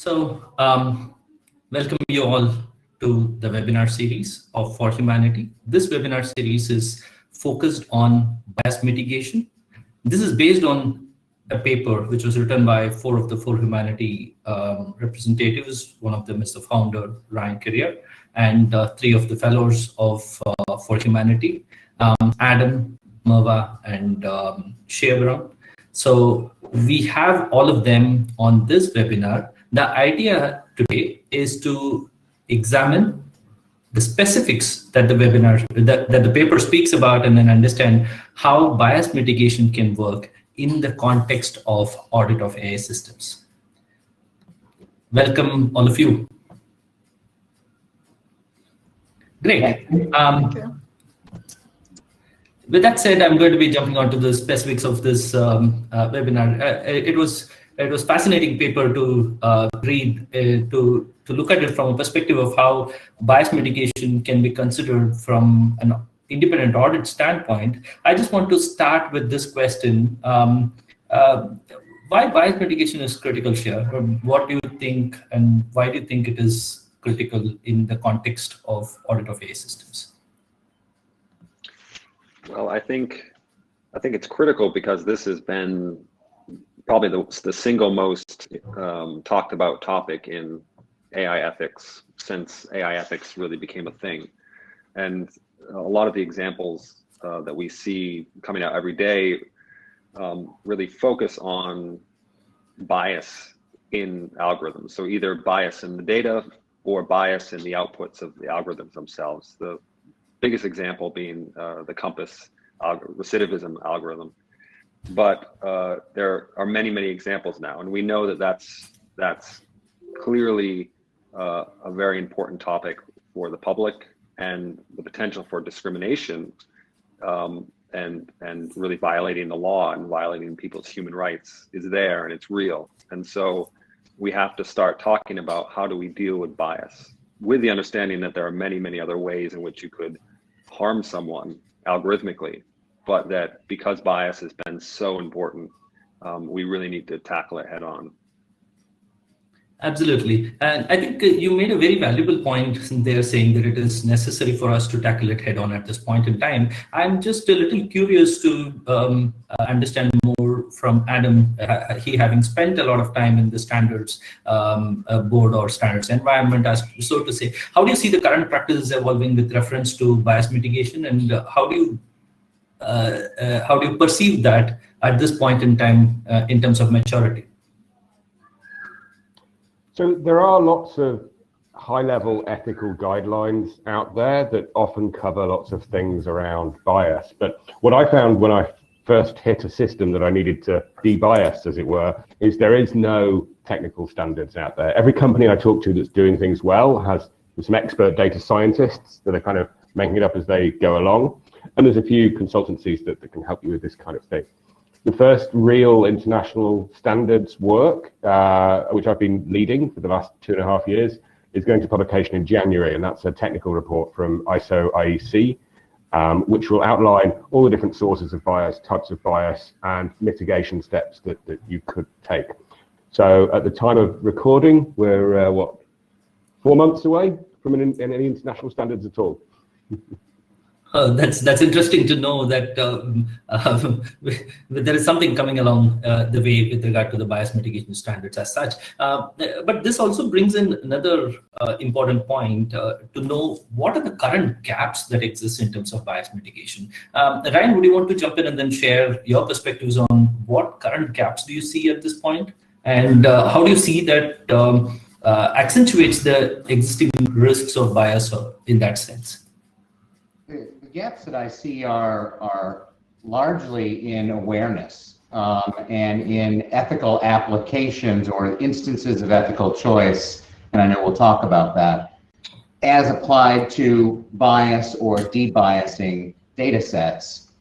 Welcome you all to the webinar series of ForHumanity. This webinar series is focused on bias mitigation. This is based on a paper which was written by 4 of the ForHumanity representatives. One of them is the founder, Ryan Carrier, and 3 of the fellows of ForHumanity, Adam, Merve, and Shea. So we have all of them on this webinar. The idea today is to examine the specifics that the webinar, that the paper speaks about, and then understand how bias mitigation can work in the context of audit of AI systems. Welcome, all of you. Great. With that said, I'm going to be jumping onto the specifics of this webinar. It was fascinating paper to read, to look at it from a perspective of how bias mitigation can be considered from an independent audit standpoint. I just want to start with this question. Why bias mitigation is critical, Shea? What do you think, and why do you think it is critical in the context of audit of AI systems? Well, I think it's critical because this has been probably the single most talked about topic in AI ethics since AI ethics really became a thing. And a lot of the examples that we see coming out every day really focus on bias in algorithms. So either bias in the data or bias in the outputs of the algorithms themselves. The biggest example being the COMPAS recidivism algorithm. But there are many, many examples now, and we know that that's clearly a very important topic for the public, and the potential for discrimination and really violating the law and violating people's human rights is there, and it's real. And so we have to start talking about how do we deal with bias, with the understanding that there are many, many other ways in which you could harm someone algorithmically, but that because bias has been so important, we really need to tackle it head on. Absolutely. And I think you made a very valuable point there, saying that it is necessary for us to tackle it head on at this point in time. I'm just a little curious to understand more from Adam, he having spent a lot of time in the standards board or standards environment, as so to say. How do you see the current practices evolving with reference to bias mitigation, and how do you perceive that at this point in time in terms of maturity? So there are lots of high-level ethical guidelines out there that often cover lots of things around bias. But what I found when I first hit a system that I needed to de-bias, as it were, is there is no technical standards out there. Every company I talk to that's doing things well has some expert data scientists that are kind of making it up as they go along. And there's a few consultancies that can help you with this kind of thing. The first real international standards work, which I've been leading for the last 2.5 years, is going to publication in January, and that's a technical report from ISO IEC, which will outline all the different sources of bias, types of bias, and mitigation steps that you could take. So at the time of recording, we're, 4 months away from any international standards at all. That's interesting to know that there is something coming along the way with regard to the bias mitigation standards as such. But this also brings in another important point to know what are the current gaps that exist in terms of bias mitigation. Ryan, would you want to jump in and then share your perspectives on what current gaps do you see at this point? And how do you see that accentuates the existing risks of bias in that sense? The gaps that I see are largely in awareness and in ethical applications or instances of ethical choice, and I know we'll talk about that, as applied to bias or de-biasing data sets,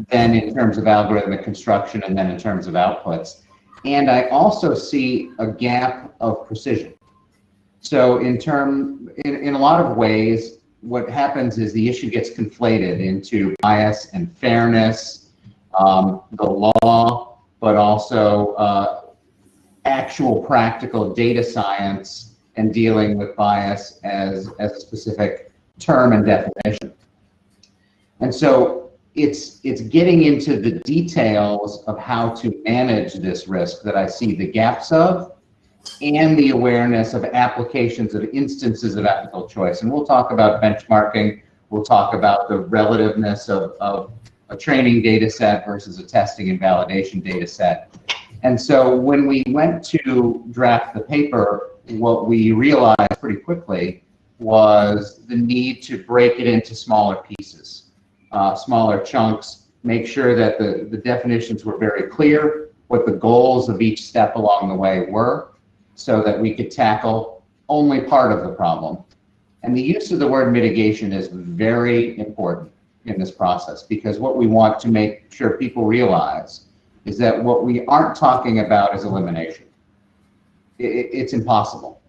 then in terms of algorithmic construction and then in terms of outputs. And I also see a gap of precision. So in a lot of ways, what happens is the issue gets conflated into bias and fairness, the law, but also actual practical data science and dealing with bias as a specific term and definition. And so it's getting into the details of how to manage this risk that I see the gaps of, and the awareness of applications of instances of ethical choice. And we'll talk about benchmarking. We'll talk about the relativeness of a training data set versus a testing and validation data set. And so when we went to draft the paper, what we realized pretty quickly was the need to break it into smaller pieces, smaller chunks, make sure that the definitions were very clear, what the goals of each step along the way were, so that we could tackle only part of the problem. And the use of the word mitigation is very important in this process, because what we want to make sure people realize is that what we aren't talking about is elimination. It's impossible.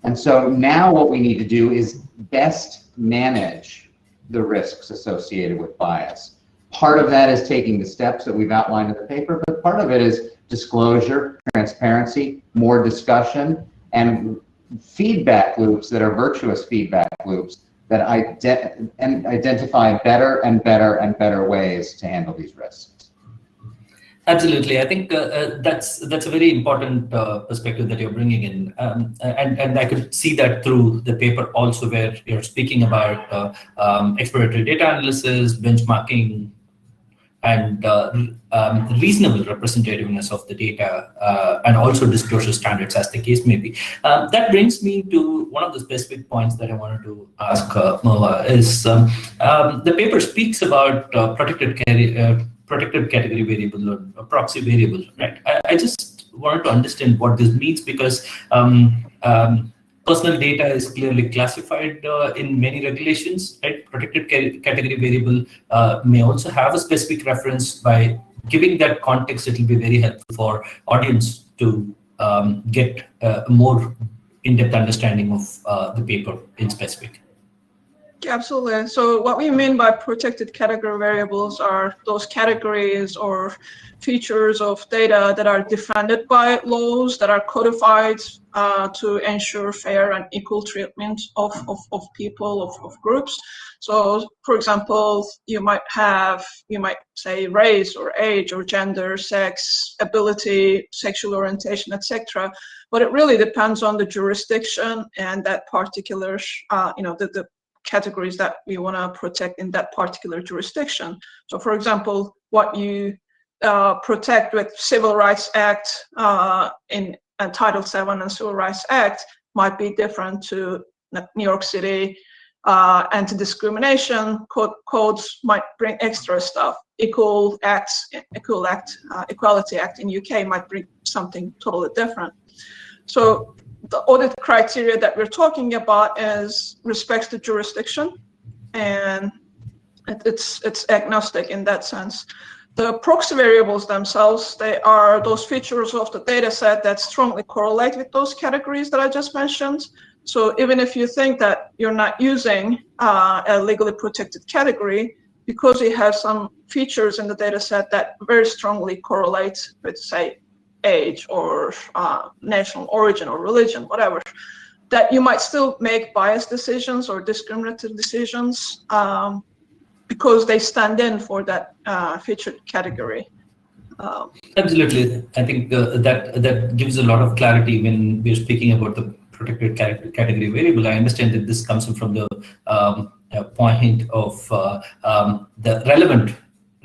And so now what we need to do is best manage the risks associated with bias. Part of that is taking the steps that we've outlined in the paper, but part of it is disclosure, transparency, more discussion, and feedback loops that are virtuous feedback loops that identify better and better and better ways to handle these risks. Absolutely, I think that's a very important perspective that you're bringing in, and I could see that through the paper also, where you're speaking about exploratory data analysis, benchmarking, and reasonable representativeness of the data, and also disclosure standards, as the case may be. That brings me to one of the specific points that I wanted to ask Merve is the paper speaks about protected category variable or proxy variable, right? I just wanted to understand what this means, because personal data is clearly classified in many regulations, right? Protected category variable may also have a specific reference. By giving that context, it will be very helpful for audience to get a more in-depth understanding of the paper in specific. Yeah, absolutely. So what we mean by protected category variables are those categories or features of data that are defended by laws, that are codified to ensure fair and equal treatment of people, of groups. So, for example, you might say race or age or gender, sex, ability, sexual orientation, etc. But it really depends on the jurisdiction and that particular, the categories that we want to protect in that particular jurisdiction. So, for example, what you protect with Civil Rights Act in Title VII and Civil Rights Act might be different to New York City. Anti-discrimination codes might bring extra stuff. Equality Act in UK might bring something totally different. So the audit criteria that we're talking about respects the jurisdiction, and it's agnostic in that sense. The proxy variables themselves, they are those features of the data set that strongly correlate with those categories that I just mentioned. So even if you think that you're not using a legally protected category, because you have some features in the data set that very strongly correlate with, say, age or national origin or religion, whatever, that you might still make biased decisions or discriminative decisions because they stand in for that featured category. Absolutely, I think that gives a lot of clarity when we're speaking about the protected category variable. I understand that this comes from the point of the relevant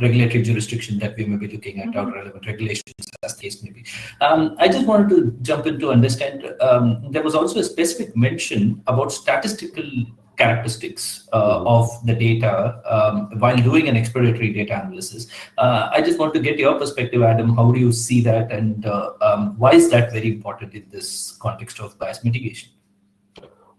regulatory jurisdiction that we may be looking at, or relevant regulations, as the case may be. I just wanted to jump in to understand, there was also a specific mention about statistical characteristics of the data while doing an exploratory data analysis. I just want to get your perspective, Adam. How do you see that, and why is that very important in this context of bias mitigation?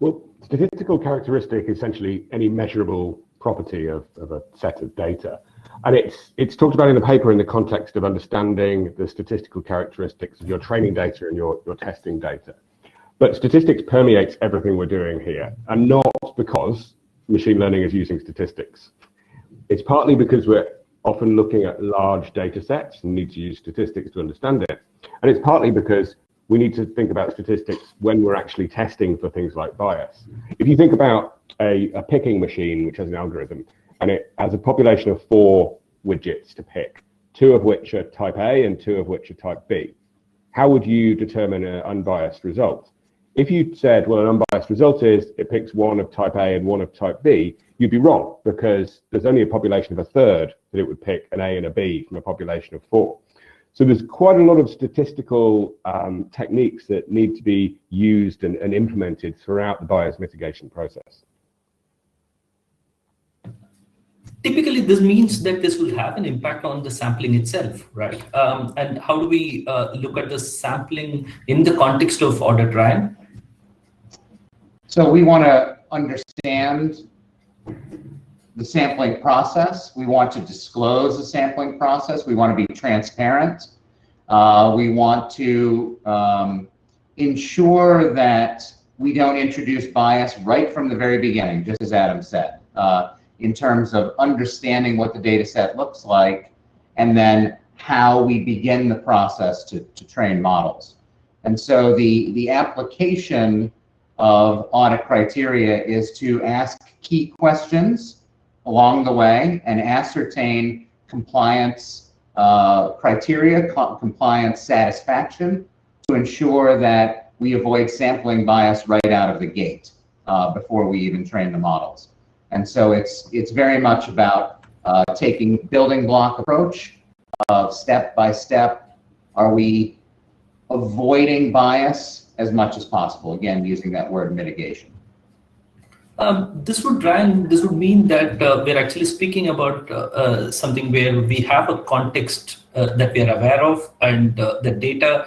Well, statistical characteristic is essentially any measurable property of a set of data. And it's talked about in the paper in the context of understanding the statistical characteristics of your training data and your testing data. But statistics permeates everything we're doing here, and not because machine learning is using statistics. It's partly because we're often looking at large data sets and need to use statistics to understand it. And it's partly because we need to think about statistics when we're actually testing for things like bias. If you think about a picking machine, which has an algorithm, and it has a population of 4 widgets to pick, 2 of which are type A and 2 of which are type B, how would you determine an unbiased result? If you said, well, an unbiased result is it picks 1 of type A and 1 of type B, you'd be wrong, because there's only a population of a third that it would pick an A and a B from a population of 4. So there's quite a lot of statistical techniques that need to be used and implemented throughout the bias mitigation process. Typically, this means that this will have an impact on the sampling itself, right? And how do we look at the sampling in the context of audit, Ryan? So we want to understand the sampling process. We want to disclose the sampling process. We want to be transparent. We want to ensure that we don't introduce bias right from the very beginning, just as Adam said, in terms of understanding what the data set looks like, and then how we begin the process to train models. And so the application of audit criteria is to ask key questions along the way and ascertain compliance criteria, compliance satisfaction, to ensure that we avoid sampling bias right out of the gate before we even train the models. And so it's very much about taking building block approach, step by step. Are we avoiding bias as much as possible? Again, using that word mitigation. This would mean that we're actually speaking about something where we have a context that we are aware of, and the data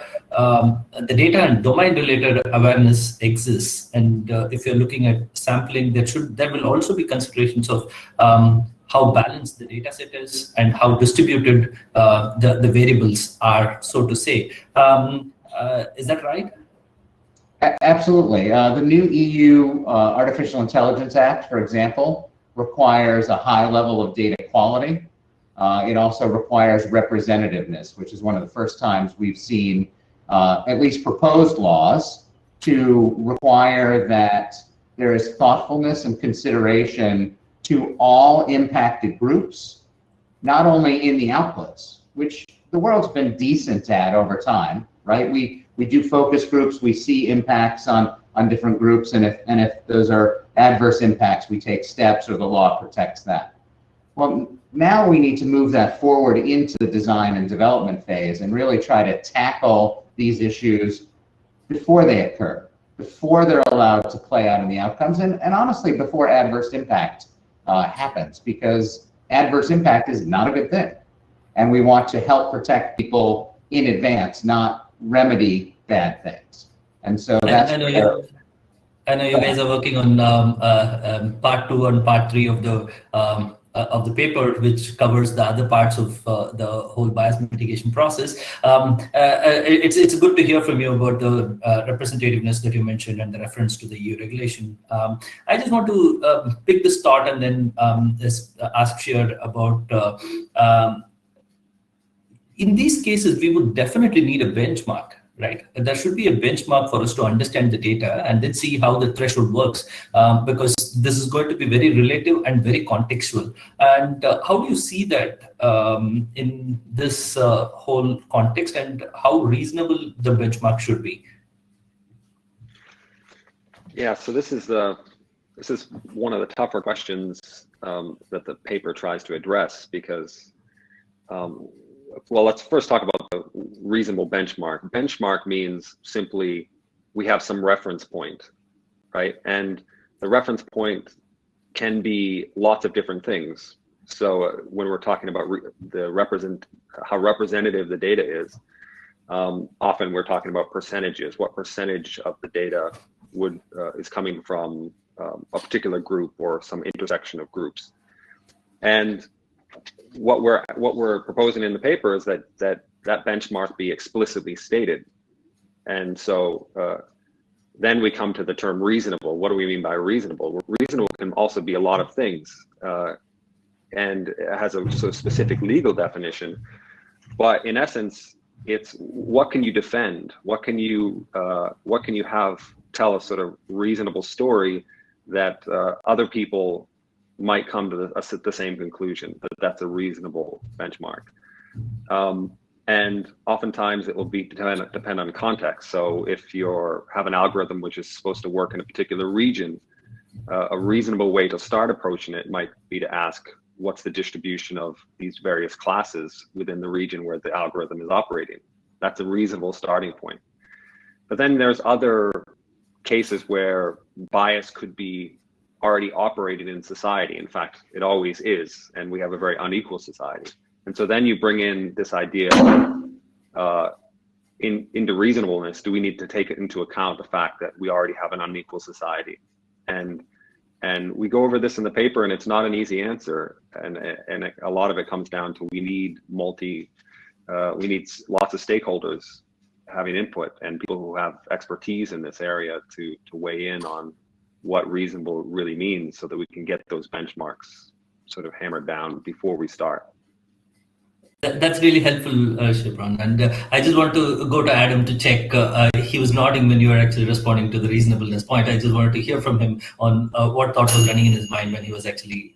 and domain-related awareness exists. And if you're looking at sampling, there will also be considerations of how balanced the data set is and how distributed the variables are, so to say. Is that right? Absolutely. The new EU Artificial Intelligence Act, for example, requires a high level of data quality. It also requires representativeness, which is one of the first times we've seen at least proposed laws to require that there is thoughtfulness and consideration to all impacted groups, not only in the outputs, which the world's been decent at over time, right? We do focus groups, we see impacts on different groups, and if those are adverse impacts, we take steps, or the law protects that. Well, now we need to move that forward into the design and development phase and really try to tackle these issues before they occur, before they're allowed to play out in the outcomes, and honestly, before adverse impact happens, because adverse impact is not a good thing. And we want to help protect people in advance, not remedy bad things. And so that's... I know you guys are working on part 2 and part 3 of the paper, which covers the other parts of the whole bias mitigation process. It's good to hear from you about the representativeness that you mentioned and the reference to the EU regulation. I just want to pick this thought and then ask Shea about, in these cases, we would definitely need a benchmark. Right, there should be a benchmark for us to understand the data and then see how the threshold works, because this is going to be very relative and very contextual. And how do you see that in this whole context, and how reasonable the benchmark should be? Yeah, so this is one of the tougher questions that the paper tries to address, because well, let's first talk about the reasonable benchmark. Benchmark means simply we have some reference point, right? And the reference point can be lots of different things. So when we're talking about how representative the data is, often we're talking about percentages. What percentage of the data is coming from a particular group or some intersection of groups? And what we're proposing in the paper is that benchmark be explicitly stated. And so then we come to the term reasonable. What do we mean by reasonable? Reasonable can also be a lot of things. and it has a sort of specific legal definition. But in essence, it's what can you defend? What can you have tell a sort of reasonable story that other people might come to the same conclusion, that that's a reasonable benchmark. And oftentimes it will be depend on context. So if you have an algorithm which is supposed to work in a particular region, a reasonable way to start approaching it might be to ask, what's the distribution of these various classes within the region where the algorithm is operating? That's a reasonable starting point. But then there's other cases where bias could be already operating in society. In fact, it always is, and we have a very unequal society. And so then you bring in this idea into reasonableness. Do we need to take into account the fact that we already have an unequal society? And we go over this in the paper, and it's not an easy answer. And a lot of it comes down to we need lots of stakeholders having input and people who have expertise in this area to weigh in on what reasonable really means, so that we can get those benchmarks sort of hammered down before we start. That's really helpful, Shebron. And I just want to go to Adam to check. He was nodding when you were actually responding to the reasonableness point. I just wanted to hear from him on what thought was running in his mind when he was actually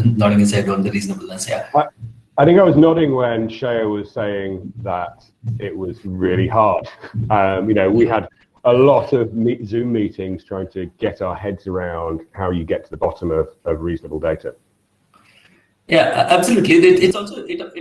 nodding his head on the reasonableness. Yeah. I think I was nodding when Shea was saying that it was really hard. We had a lot of Zoom meetings trying to get our heads around how you get to the bottom of reasonable data. Yeah, absolutely. It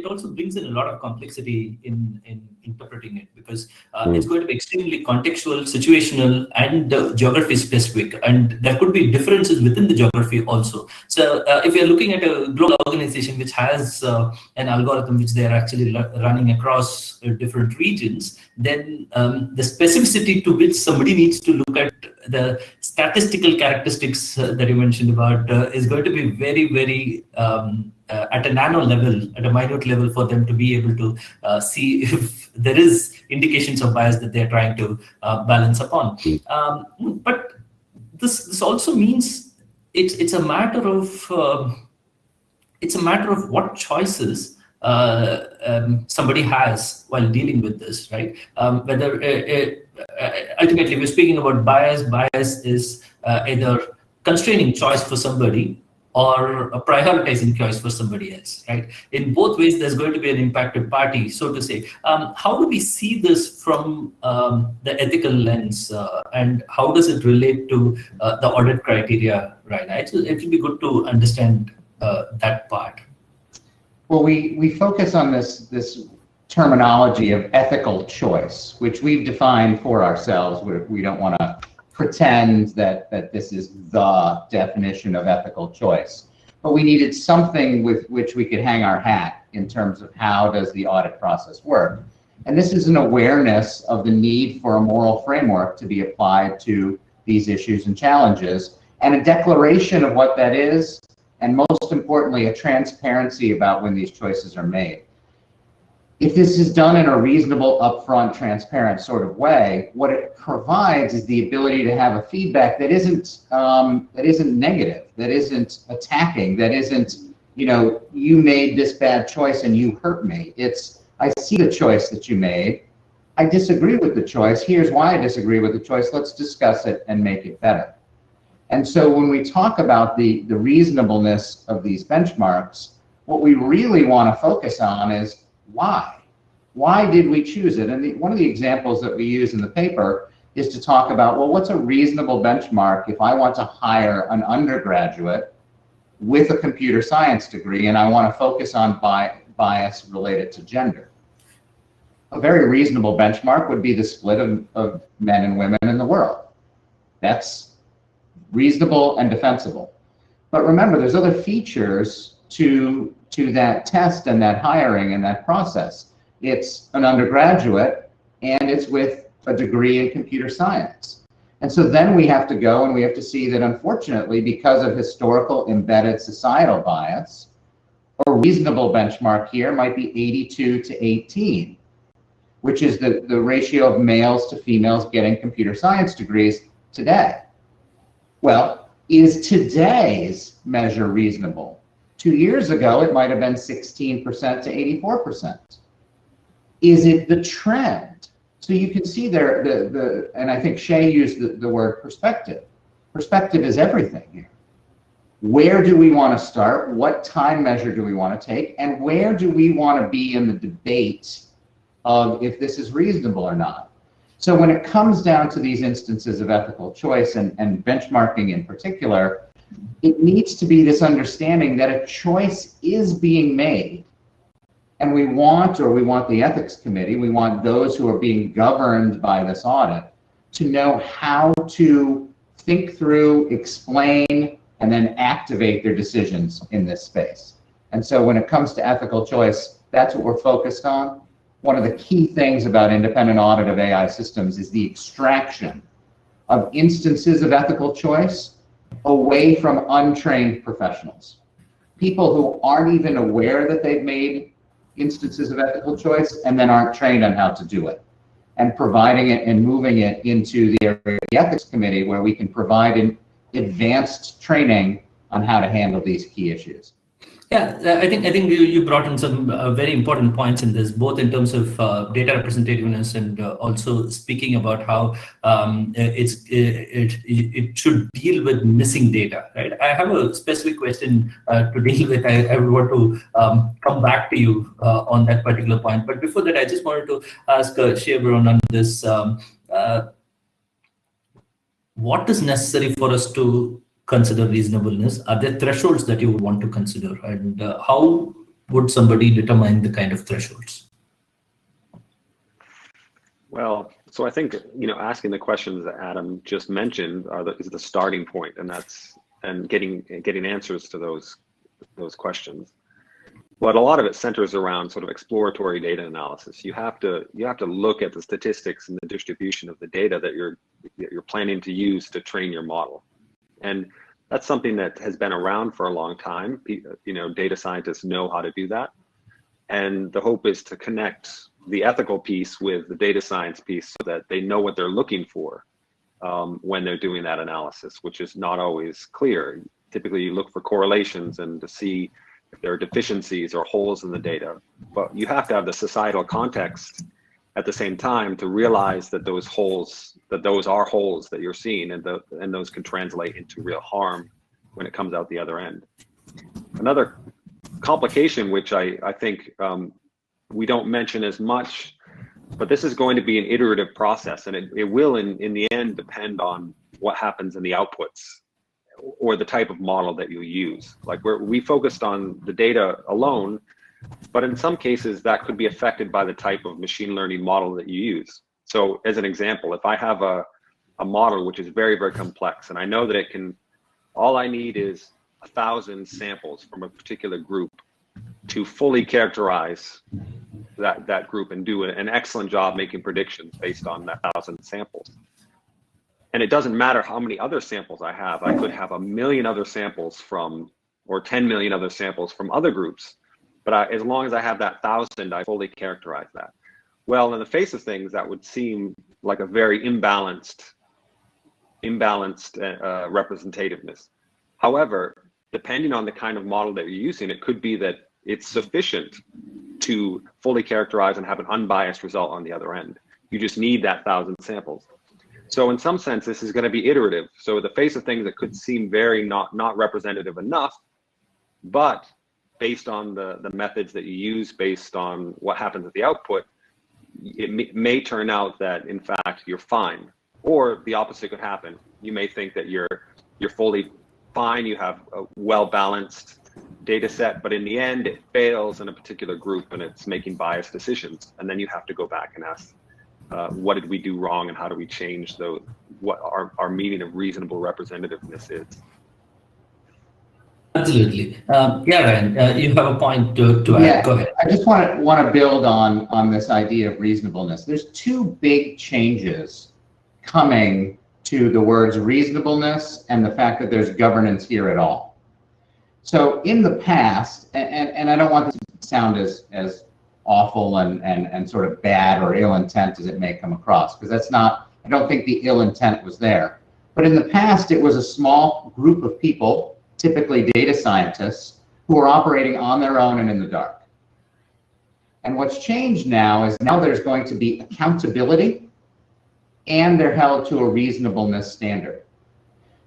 also brings in a lot of complexity in interpreting it, because it's going to be extremely contextual, situational, and geography specific, and there could be differences within the geography also. So if you're looking at a global organization which has an algorithm which they're actually running across different regions, then the specificity to which somebody needs to look at the statistical characteristics that you mentioned about is going to be very, very at a nano level, at a minute level, for them to be able to see if there is indications of bias that they're trying to balance upon. But this also means it's a matter of what choices somebody has while dealing with this, right? Whether ultimately we're speaking about bias. Bias is either constraining choice for somebody or a prioritizing choice for somebody else, right? In both ways, there's going to be an impacted party, so to say. How do we see this from the ethical lens, and how does it relate to the audit criteria, right? It would be good to understand that part. Well, we focus on this terminology of ethical choice, which we've defined for ourselves. We don't want to pretend that this is the definition of ethical choice, but we needed something with which we could hang our hat in terms of how does the audit process work. And this is an awareness of the need for a moral framework to be applied to these issues and challenges, and a declaration of what that is, and most importantly, a transparency about when these choices are made. If this is done in a reasonable, upfront, transparent sort of way, what it provides is the ability to have a feedback that isn't negative, that isn't attacking, that isn't, you made this bad choice and you hurt me. It's, I see the choice that you made. I disagree with the choice. Here's why I disagree with the choice. Let's discuss it and make it better. And so when we talk about the reasonableness of these benchmarks, what we really want to focus on is why? Why did we choose it? And one of the examples that we use in the paper is to talk about, well, what's a reasonable benchmark if I want to hire an undergraduate with a computer science degree and I want to focus on bias related to gender? A very reasonable benchmark would be the split of men and women in the world. That's reasonable and defensible. But remember, there's other features to that test and that hiring and that process. It's an undergraduate and it's with a degree in computer science. And so then we have to go and we have to see that, unfortunately, because of historical embedded societal bias, a reasonable benchmark here might be 82 to 18, which is the ratio of males to females getting computer science degrees today. Well, is today's measure reasonable? 2 years ago, it might have been 16% to 84%. Is it the trend? So you can see there, and I think Shea used the word perspective. Perspective is everything here. Where do we want to start? What time measure do we want to take? And where do we want to be in the debate of if this is reasonable or not? So when it comes down to these instances of ethical choice and benchmarking in particular, it needs to be this understanding that a choice is being made. And we want the ethics committee, we want those who are being governed by this audit to know how to think through, explain, and then activate their decisions in this space. And so when it comes to ethical choice, that's what we're focused on. One of the key things about independent audit of AI systems is the extraction of instances of ethical choice away from untrained professionals. People who aren't even aware that they've made instances of ethical choice and then aren't trained on how to do it. And providing it and moving it into the area of the ethics committee where we can provide an advanced training on how to handle these key issues. Yeah, I think you brought in some very important points in this, both in terms of data representativeness and also speaking about how it should deal with missing data. Right. I have a specific question to deal with. I would want to come back to you on that particular point. But before that, I just wanted to ask Shea on this. What is necessary for us to consider reasonableness? Are there thresholds that you would want to consider, and how would somebody determine the kind of thresholds? Well, so I think asking the questions that Adam just mentioned is the starting point, and getting answers to those questions. But a lot of it centers around sort of exploratory data analysis. You have to look at the statistics and the distribution of the data that you're planning to use to train your model. And that's something that has been around for a long time. Data scientists know how to do that. And the hope is to connect the ethical piece with the data science piece so that they know what they're looking for when they're doing that analysis, which is not always clear. Typically, you look for correlations and to see if there are deficiencies or holes in the data. But you have to have the societal context at the same time to realize that those are holes that you're seeing, and those can translate into real harm when it comes out the other end. Another complication, which I think we don't mention as much, but this is going to be an iterative process, and it will in the end depend on what happens in the outputs or the type of model that you use. Like we focused on the data alone, but in some cases that could be affected by the type of machine learning model that you use. So as an example, if I have a model which is very, very complex, and I know that all I need is 1,000 samples from a particular group to fully characterize that group and do an excellent job making predictions based on that 1,000 samples. And it doesn't matter how many other samples I have. I could have 1 million other samples or 10 million other samples from other groups. But as long as I have that 1,000, I fully characterize that. Well, in the face of things, that would seem like a very imbalanced representativeness. However, depending on the kind of model that you're using, it could be that it's sufficient to fully characterize and have an unbiased result on the other end. You just need that 1,000 samples. So in some sense, this is going to be iterative. So in the face of things that could seem very not representative enough, but based on the methods that you use, based on what happens at the output, it may turn out that in fact you're fine, or the opposite could happen. You may think that you're fully fine, you have a well-balanced data set, but in the end it fails in a particular group and it's making biased decisions. And then you have to go back and ask, what did we do wrong and how do we change what our meaning of reasonable representativeness is? Absolutely. Ryan, you have a point to add. Go ahead. I just want to build on this idea of reasonableness. There's two big changes coming to the words reasonableness and the fact that there's governance here at all. So in the past, and I don't want this to sound as awful and sort of bad or ill intent as it may come across, because that's not, I don't think the ill intent was there. But in the past, it was a small group of people, typically data scientists, who are operating on their own and in the dark. And what's changed now is now there's going to be accountability, and they're held to a reasonableness standard.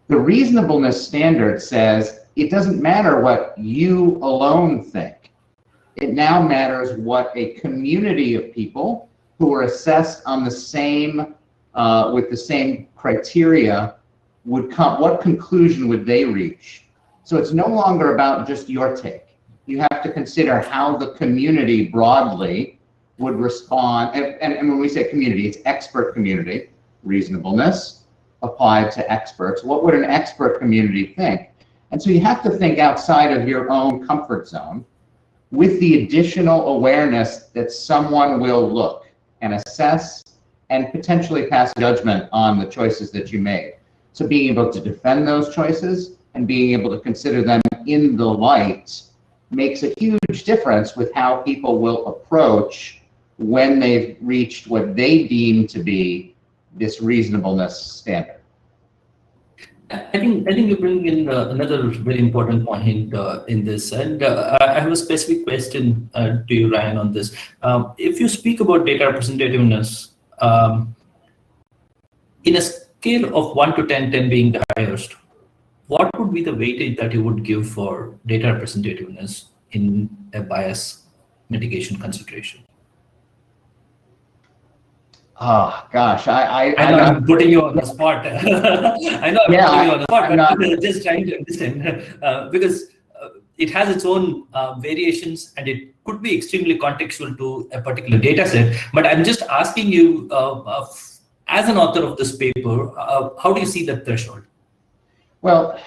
The reasonableness standard says it doesn't matter what you alone think. It now matters what a community of people who are assessed on the same, with the same criteria would come, what conclusion would they reach? So it's no longer about just your take. You have to consider how the community broadly would respond. And when we say community, it's expert community, reasonableness applied to experts. What would an expert community think? And so you have to think outside of your own comfort zone with the additional awareness that someone will look and assess and potentially pass judgment on the choices that you made. So being able to defend those choices and being able to consider them in the light makes a huge difference with how people will approach when they've reached what they deem to be this reasonableness standard. I think you bring in another very important point in this, and I have a specific question to you, Ryan, on this. If you speak about data representativeness, in a scale of 1 to 10, 10 being the highest, what would be the weightage that you would give for data representativeness in a bias mitigation consideration? Oh gosh, I know I'm putting you on the spot. I know I'm putting you on the spot, but I'm just trying to understand because it has its own variations, and it could be extremely contextual to a particular data set. But I'm just asking you, as an author of this paper, how do you see that threshold? Well,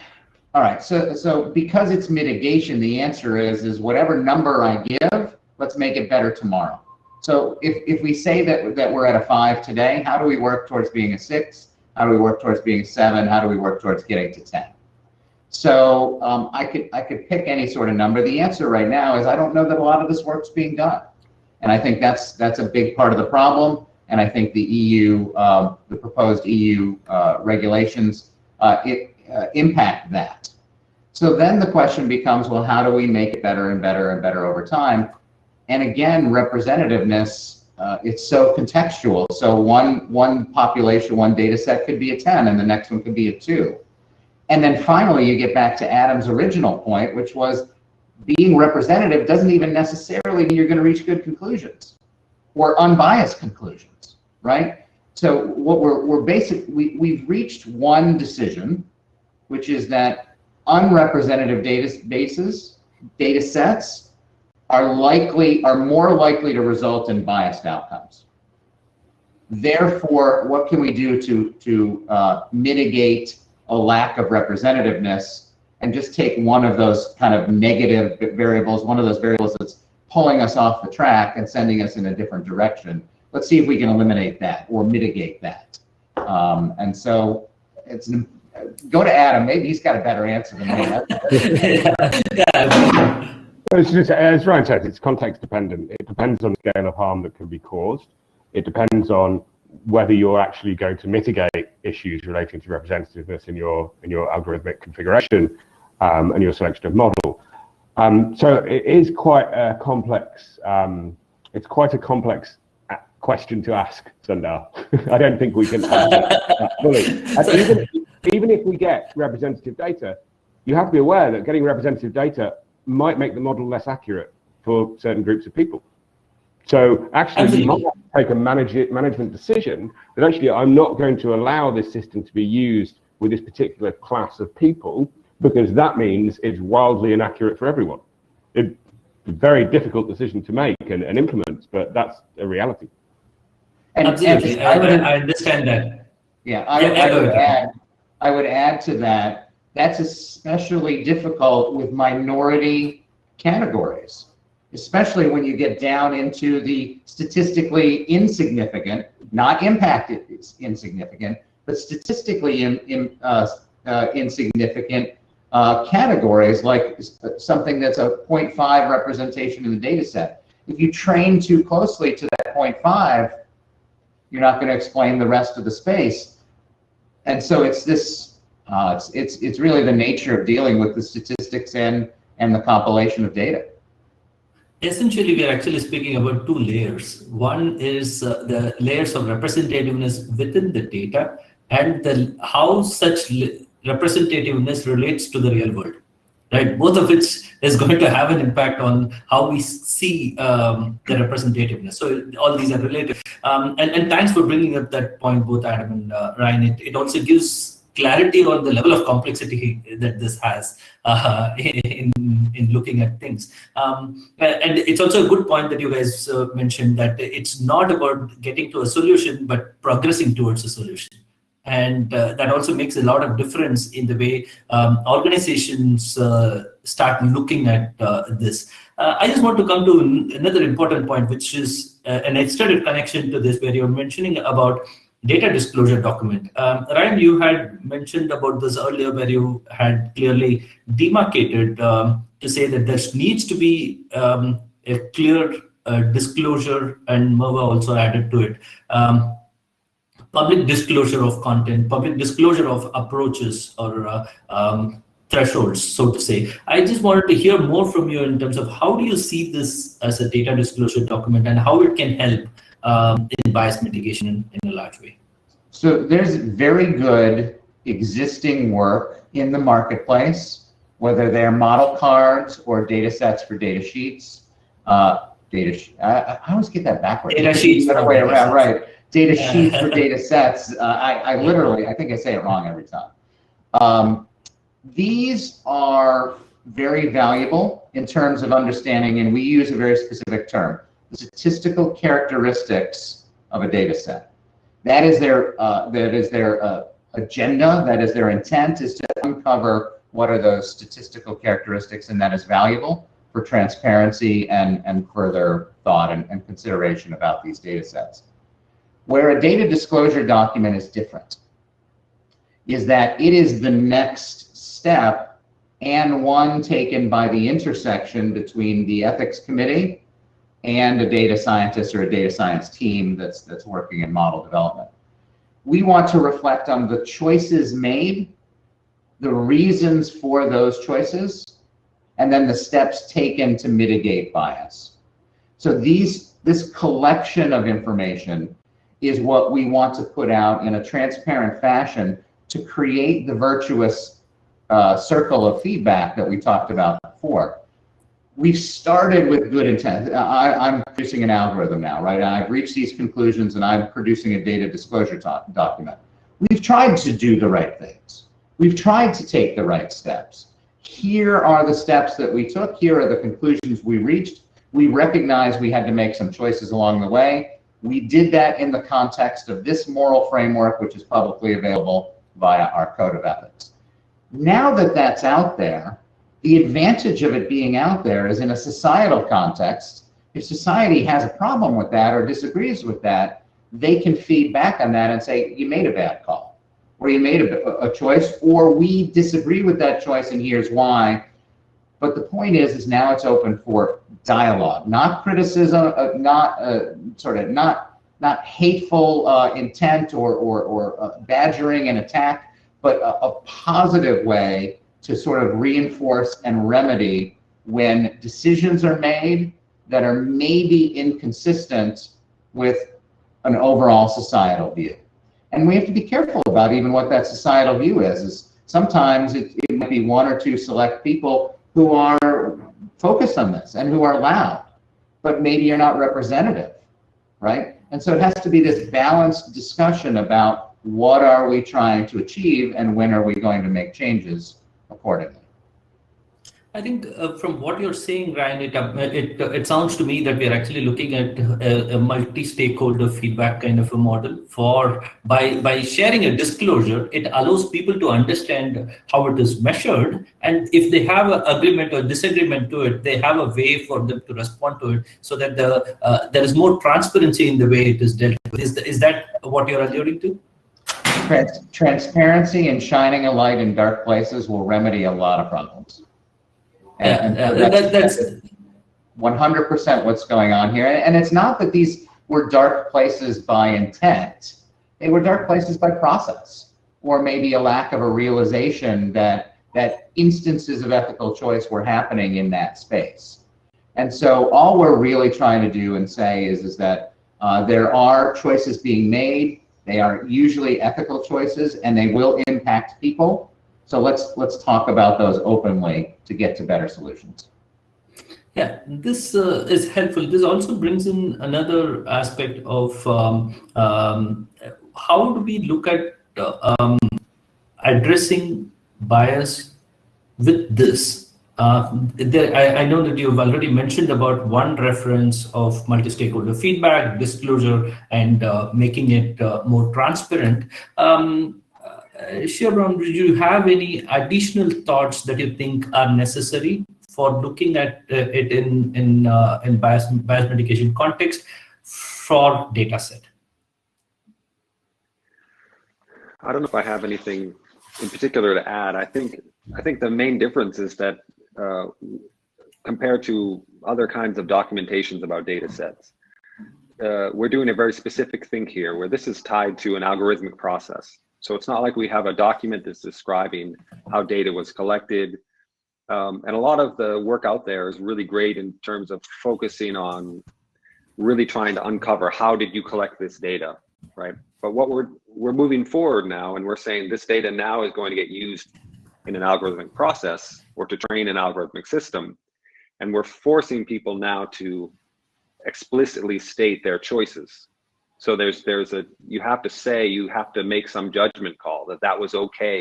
all right. So because it's mitigation, the answer is whatever number I give, let's make it better tomorrow. So if we say that we're at a 5 today, how do we work towards being a 6? How do we work towards being a 7? How do we work towards getting to 10? So I could pick any sort of number. The answer right now is I don't know that a lot of this work's being done, and I think that's a big part of the problem. And I think the EU, the proposed EU regulations, impact that. So then the question becomes, well, how do we make it better and better and better over time? And again, representativeness, it's so contextual. So one population, one data set could be a 10, and the next one could be a 2. And then finally, you get back to Adam's original point, which was being representative doesn't even necessarily mean you're going to reach good conclusions or unbiased conclusions, right? So what we've reached one decision, which is that unrepresentative data sets are more likely to result in biased outcomes. Therefore, what can we do to mitigate a lack of representativeness and just take one of those kind of negative variables, one of those variables that's pulling us off the track and sending us in a different direction? Let's see if we can eliminate that or mitigate that. And so go to Adam. Maybe he's got a better answer than me. As Ryan said, it's context dependent. It depends on the scale of harm that can be caused. It depends on whether you're actually going to mitigate issues relating to representativeness in your algorithmic configuration and your selection of model. So it is quite a complex. It's quite a complex question to ask, Sundar. I don't think we can answer that fully. And even if we get representative data, you have to be aware that getting representative data might make the model less accurate for certain groups of people. So actually, you might have to take a management decision that actually I'm not going to allow this system to be used with this particular class of people because that means it's wildly inaccurate for everyone. It's a very difficult decision to make and implement, but that's a reality. Absolutely, I understand that. Yeah, I would add to that. That's especially difficult with minority categories, especially when you get down into the statistically insignificant, not impacted insignificant, but statistically insignificant categories, like something that's a 0.5 representation in the data set. If you train too closely to that 0.5, you're not going to explain the rest of the space. And so it's this, it's really the nature of dealing with the statistics and and the compilation of data. Essentially, we are actually speaking about two layers. One is the layers of representativeness within the data, and how such representativeness relates to the real world, right? Both of which is going to have an impact on how we see the representativeness. So all these are related. And thanks for bringing up that point, both Adam and Ryan. It also gives clarity on the level of complexity that this has in looking at things. And it's also a good point that you guys mentioned, that it's not about getting to a solution, but progressing towards a solution. And that also makes a lot of difference in the way organizations start looking at this. I just want to come to another important point, which is an extended connection to this, where you're mentioning about data disclosure document. Ryan, you had mentioned about this earlier, where you had clearly demarcated to say that there needs to be a clear disclosure, and Merve also added to it. Public disclosure of content, public disclosure of approaches or thresholds, so to say. I just wanted to hear more from you in terms of how do you see this as a data disclosure document and how it can help in bias mitigation in a large way. So there's very good existing work in the marketplace, whether they're model cards or data sets for data sheets. I always get that backwards. Data sheets. Other way around, right. Data sheets for data sets. I literally, I think I say it wrong every time. These are very valuable in terms of understanding, and we use a very specific term, the statistical characteristics of a data set. That is their agenda, that is their intent, is to uncover what are those statistical characteristics, and that is valuable for transparency and further thought and consideration about these data sets. Where a data disclosure document is different is that it is the next step, and one taken by the intersection between the ethics committee and a data scientist or a data science team that's working in model development. We want to reflect on the choices made, the reasons for those choices, and then the steps taken to mitigate bias. So this collection of information is what we want to put out in a transparent fashion to create the virtuous circle of feedback that we talked about before. We've started with good intent. I'm producing an algorithm now, right? And I've reached these conclusions, and I'm producing a data disclosure document. We've tried to do the right things. We've tried to take the right steps. Here are the steps that we took. Here are the conclusions we reached. We recognize we had to make some choices along the way. We did that in the context of this moral framework, which is publicly available via our code of ethics. Now that that's out there, the advantage of it being out there is in a societal context. If society has a problem with that or disagrees with that, they can feed back on that and say, you made a bad call, or you made a choice, or we disagree with that choice and here's why. But the point is now it's open for dialogue, not criticism, not hateful intent or badgering and attack, but a positive way to sort of reinforce and remedy when decisions are made that are maybe inconsistent with an overall societal view. And we have to be careful about even what that societal view is sometimes it might be one or two select people who are focused on this and who are loud, but maybe you're not representative, right? And so it has to be this balanced discussion about what are we trying to achieve and when are we going to make changes accordingly. I think from what you're saying, Ryan, it sounds to me that we are actually looking at a multi-stakeholder feedback kind of a model. By sharing a disclosure, it allows people to understand how it is measured, and if they have an agreement or disagreement to it, they have a way for them to respond to it, so that there is more transparency in the way it is dealt with. Is that what you're alluding to? Transparency and shining a light in dark places will remedy a lot of problems. And that's 100% what's going on here. And it's not that these were dark places by intent. They were dark places by process, or maybe a lack of a realization that that instances of ethical choice were happening in that space. And so all we're really trying to do and say is that there are choices being made. They are usually ethical choices, and they will impact people. So let's talk about those openly to get to better solutions. Yeah, this is helpful. This also brings in another aspect of how do we look at addressing bias with this. I know that you've already mentioned about one reference of multi-stakeholder feedback, disclosure, and making it more transparent. Shea, do you have any additional thoughts that you think are necessary for looking at it in bias mitigation context for data set? I don't know if I have anything in particular to add. I think the main difference is that compared to other kinds of documentations about data sets, we're doing a very specific thing here where this is tied to an algorithmic process. So it's not like we have a document that's describing how data was collected. And a lot of the work out there is really great in terms of focusing on really trying to uncover how did you collect this data, right? But what we're moving forward now, and we're saying this data now is going to get used in an algorithmic process or to train an algorithmic system. And we're forcing people now to explicitly state their choices. So you have to make some judgment call that was okay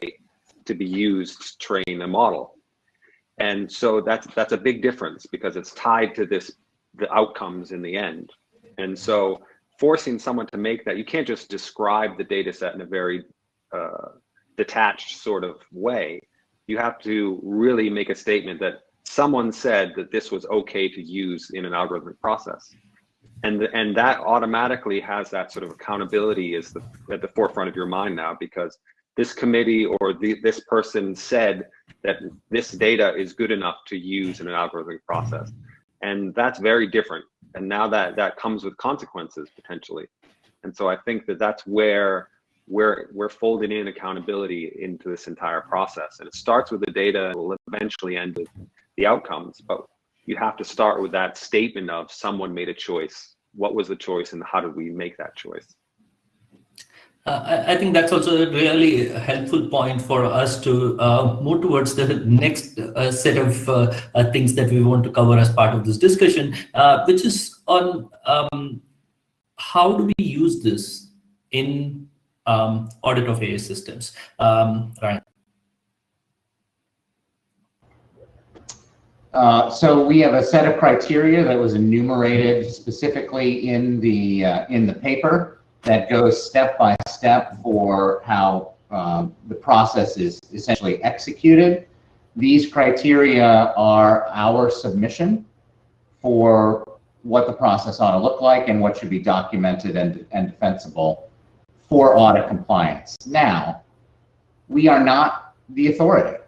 to be used to train a model. And so that's a big difference because it's tied to the outcomes in the end. And so forcing someone to make that, you can't just describe the data set in a very detached sort of way. You have to really make a statement that someone said that this was okay to use in an algorithmic process. And that automatically has that sort of accountability at the forefront of your mind now, because this committee or this person said that this data is good enough to use in an algorithmic process. And that's very different. And now that comes with consequences potentially. And so I think that's where we're folding in accountability into this entire process. And it starts with the data and will eventually end with the outcomes. But you have to start with that statement of someone made a choice. What was the choice and how did we make that choice? I think that's also a really helpful point for us to move towards the next set of things that we want to cover as part of this discussion, which is on how do we use this in audit of AI systems. Ryan. So we have a set of criteria that was enumerated specifically in the paper that goes step by step for how the process is essentially executed. These criteria are our submission for what the process ought to look like and what should be documented and defensible for audit compliance. Now, we are not the authority,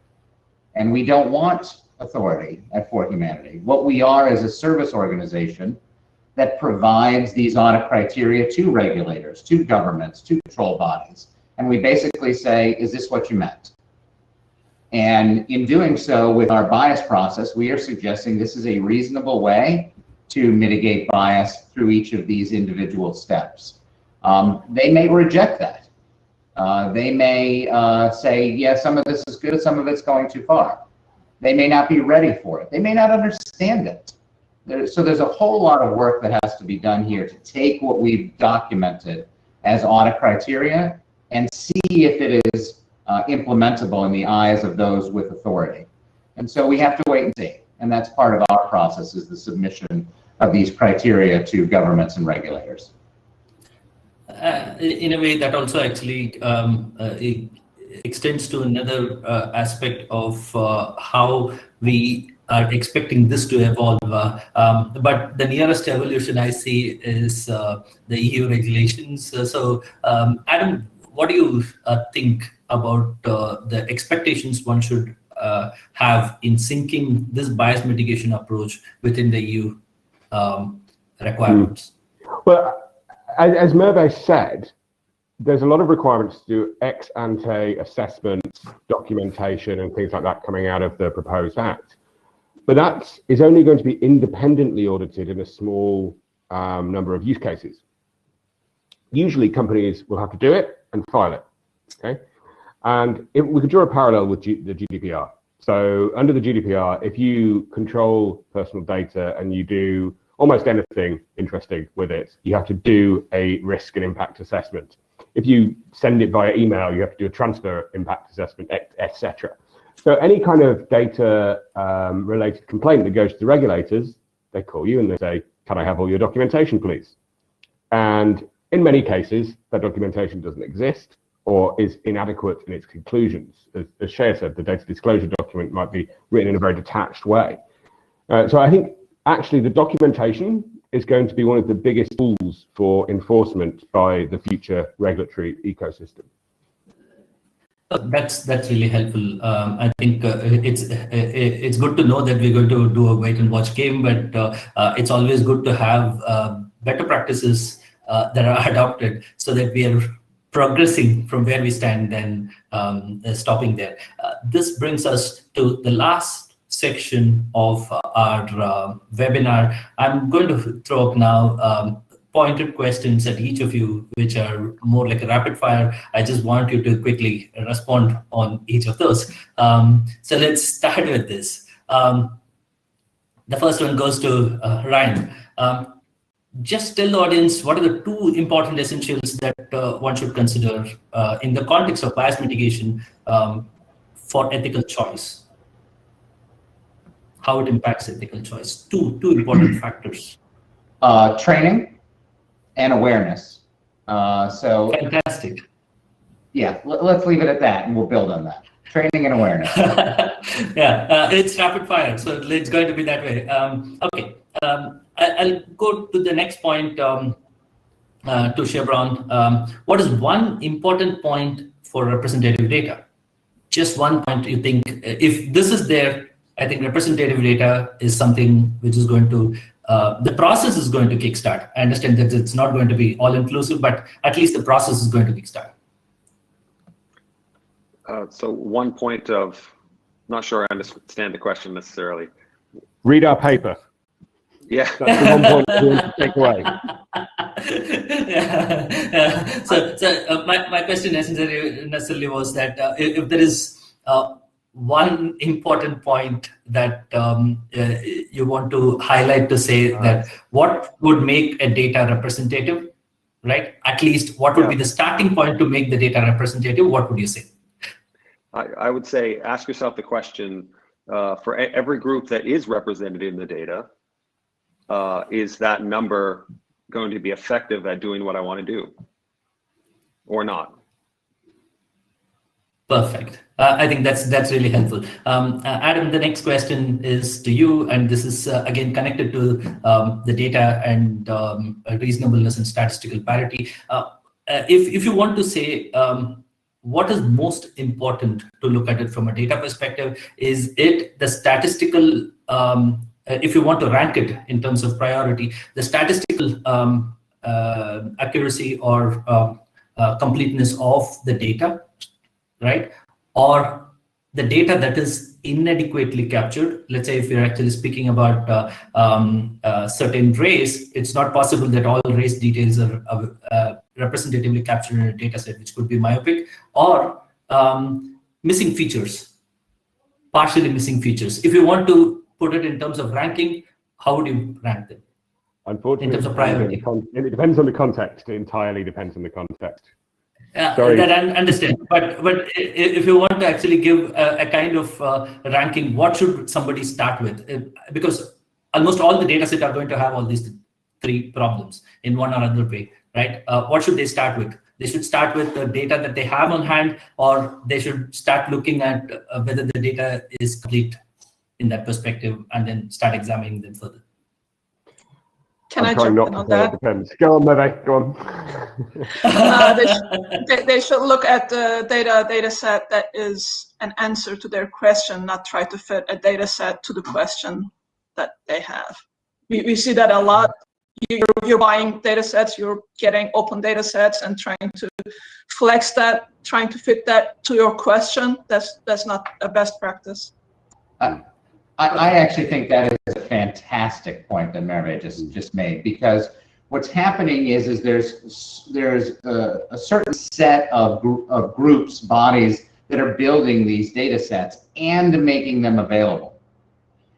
and we don't want authority at ForHumanity. What we are is a service organization that provides these audit criteria to regulators, to governments, to control bodies. And we basically say, is this what you meant? And in doing so with our bias process, we are suggesting this is a reasonable way to mitigate bias through each of these individual steps. They may reject that. They may say, yeah, some of this is good, some of it's going too far. They may not be ready for it. They may not understand it. So there's a whole lot of work that has to be done here to take what we've documented as audit criteria and see if it is implementable in the eyes of those with authority. And so we have to wait and see. And that's part of our process, is the submission of these criteria to governments and regulators. In a way, that also actually extends to another aspect of how we are expecting this to evolve. But the nearest evolution I see is the EU regulations. So Adam, what do you think about the expectations one should have in syncing this bias mitigation approach within the EU requirements? Well, as Merve said, there's a lot of requirements to do ex ante assessments, documentation, and things like that coming out of the proposed act. But that is only going to be independently audited in a small number of use cases. Usually companies will have to do it and file it, okay? And we could draw a parallel with the GDPR. So under the GDPR, if you control personal data and you do almost anything interesting with it, you have to do a risk and impact assessment. If you send it via email, you have to do a transfer impact assessment, etc. So any kind of data related complaint that goes to the regulators, they call you and they say, can I have all your documentation, please? And in many cases, that documentation doesn't exist or is inadequate in its conclusions. As Shea said, the data disclosure document might be written in a very detached way. So I think actually the documentation is going to be one of the biggest tools for enforcement by the future regulatory ecosystem. That's really helpful. I think it's good to know that we're going to do a wait and watch game, but it's always good to have better practices that are adopted so that we are progressing from where we stand than stopping there. This brings us to the last section of our webinar. I'm going to throw up now pointed questions at each of you, which are more like a rapid fire. I just want you to quickly respond on each of those. So let's start with this. The first one goes to Ryan. Just tell the audience what are the two important essentials that one should consider in the context of bias mitigation for ethical choice. How it impacts ethical choice. Two important factors. Training and awareness. So fantastic. Yeah, let's leave it at that, and we'll build on that. Training and awareness. Yeah, it's rapid fire, so it's going to be that way. Okay, I'll go to the next point to Chevron. What is one important point for representative data? Just one point you think, if this is there, I think representative data is something which is going to, the process is going to kickstart. I understand that it's not going to be all-inclusive, but at least the process is going to kickstart. So one point of, not sure I understand the question necessarily. Read our paper. Yeah. That's the one point we want to take away. Yeah. So my question necessarily was that if there is one important point that you want to highlight to say that what would make a data representative, right? At least what would be the starting point to make the data representative? What would you say? I would say ask yourself the question, for every group that is represented in the data, is that number going to be effective at doing what I want to do or not? Perfect. I think that's really helpful. Adam, the next question is to you, and this is again connected to the data and reasonableness and statistical parity. If you want to say what is most important to look at it from a data perspective, is it the statistical, if you want to rank it in terms of priority, the statistical accuracy or completeness of the data, right? Or the data that is inadequately captured. Let's say if you're actually speaking about a certain race, it's not possible that all race details are representatively captured in a data set, which could be myopic, or missing features, partially missing features. If you want to put it in terms of ranking, how would you rank them? Unfortunately, in terms of priority? It depends on the context. It entirely depends on the context. That I understand, but if you want to actually give a kind of ranking, what should somebody start with? Because almost all the data set are going to have all these three problems in one or other way, right? What should they start with? They should start with the data that they have on hand, or they should start looking at whether the data is complete in that perspective, and then start examining them further. Can I jump in on that? Depends. Go on, Merve. Go on. They should look at the data set that is an answer to their question, not try to fit a data set to the question that they have. We see that a lot you're buying data sets, you're getting open data sets and trying to flex that, trying to fit that to your question. That's not a best practice. I actually think that is a fantastic point that Merve just made, because what's happening is there's a certain set of groups, bodies that are building these data sets and making them available.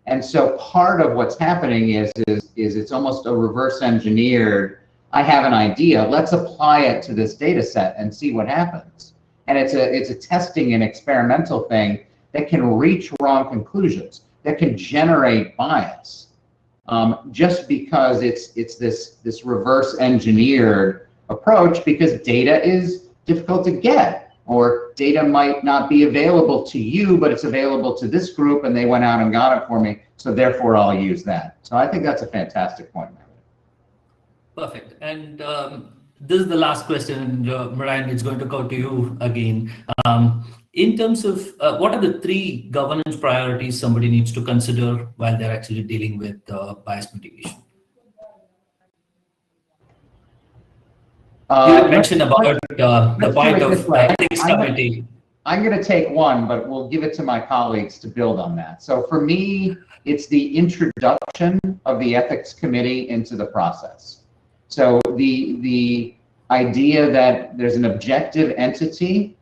And so part of what's happening is it's almost a reverse engineered, I have an idea, let's apply it to this data set and see what happens. And it's a testing and experimental thing that can reach wrong conclusions, that can generate bias, just because it's this reverse engineered approach, because data is difficult to get, or data might not be available to you, but it's available to this group and they went out and got it for me, so therefore I'll use that. So I think that's a fantastic point. Perfect. And this is the last question, Narayanan, it's going to go to you again. In terms of what are the 3 governance priorities somebody needs to consider while they're actually dealing with bias mitigation? You mentioned about the point of ethics committee. I'm going to take one, but we'll give it to my colleagues to build on that. So for me, it's the introduction of the ethics committee into the process. So the idea that there's an objective entity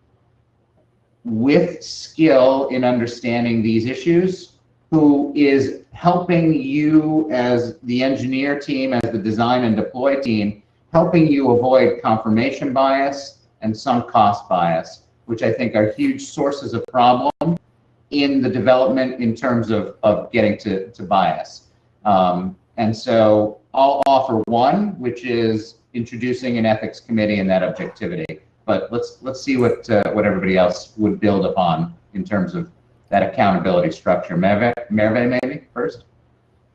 with skill in understanding these issues, who is helping you as the engineer team, as the design and deploy team, helping you avoid confirmation bias and sunk cost bias, which I think are huge sources of problem in the development in terms of getting to bias. And so I'll offer one, which is introducing an ethics committee and that objectivity. But let's see what everybody else would build upon in terms of that accountability structure. Merve maybe first?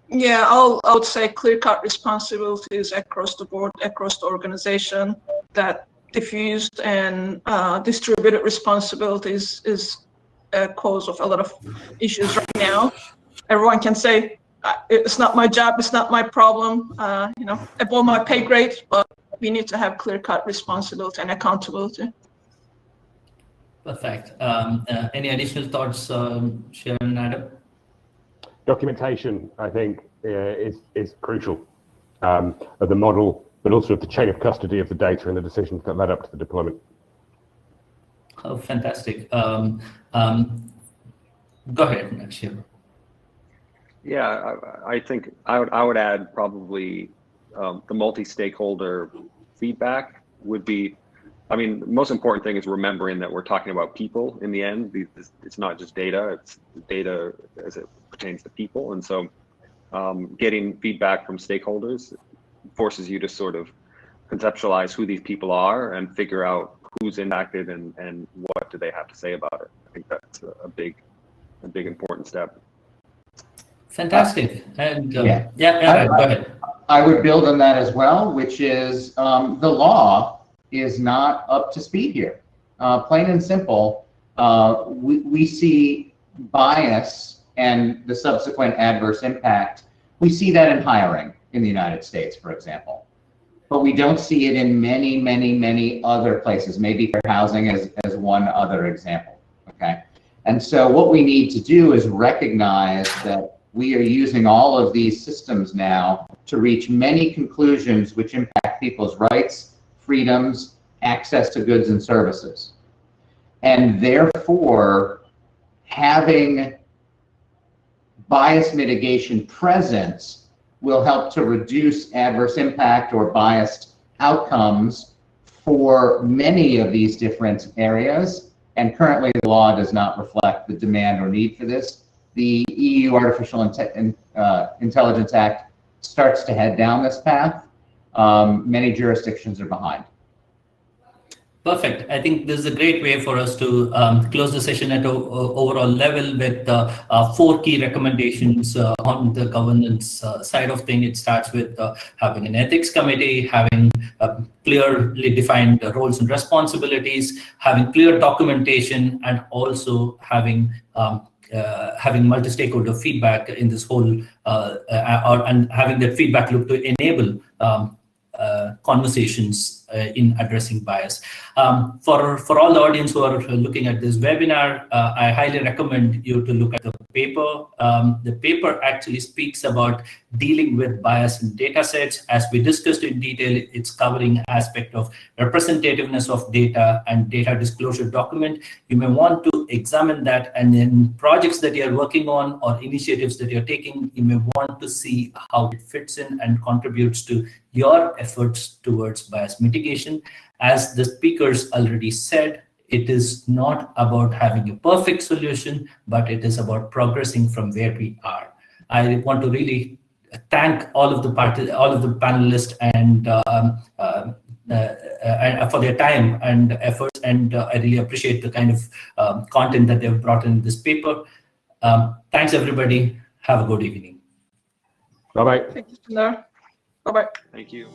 Yeah, I would say clear-cut responsibilities across the board, across the organization. That diffused and distributed responsibilities is a cause of a lot of issues right now. Everyone can say, it's not my job, it's not my problem, above my pay grade, but we need to have clear-cut responsibility and accountability. Perfect. Any additional thoughts, Shea and Adam? Documentation, I think, is crucial of the model, but also of the chain of custody of the data and the decisions that led up to the deployment. Oh, fantastic. Go ahead, Shea. Yeah, I think I would add probably the multi-stakeholder feedback would be, I mean, the most important thing is remembering that we're talking about people in the end. It's not just data, it's data as it pertains to people. And so getting feedback from stakeholders forces you to sort of conceptualize who these people are and figure out who's impacted and what do they have to say about it. I think that's a big important step. Fantastic. And go ahead. I would build on that as well, which is the law is not up to speed here. Plain and simple, we see bias and the subsequent adverse impact. We see that in hiring in the United States, for example. But we don't see it in many, many, many other places, maybe fair housing as one other example, okay? And so what we need to do is recognize that we are using all of these systems now to reach many conclusions which impact people's rights, freedoms, access to goods and services. And therefore, having bias mitigation present will help to reduce adverse impact or biased outcomes for many of these different areas. And currently the law does not reflect the demand or need for this. The EU Artificial Intelligence Act starts to head down this path. Many jurisdictions are behind. Perfect. I think this is a great way for us to close the session at an overall level with 4 key recommendations on the governance side of things. It starts with having an ethics committee, having clearly defined roles and responsibilities, having clear documentation, and also having multi-stakeholder feedback in this whole, and having that feedback loop to enable conversations in addressing bias. For all the audience who are looking at this webinar, I highly recommend you to look at the paper. The paper actually speaks about dealing with bias in data sets. As we discussed in detail, it's covering aspect of representativeness of data and data disclosure document. You may want to examine that, and in projects that you're working on or initiatives that you're taking, you may want to see how it fits in and contributes to your efforts towards bias mitigation. As the speakers already said, it is not about having a perfect solution, but it is about progressing from where we are. I want to really thank all of the panelists and for their time and efforts, and I really appreciate the kind of content that they've brought in this paper. Thanks, everybody. Have a good evening. Bye-bye. Thank you, Sundar. Bye-bye. Thank you.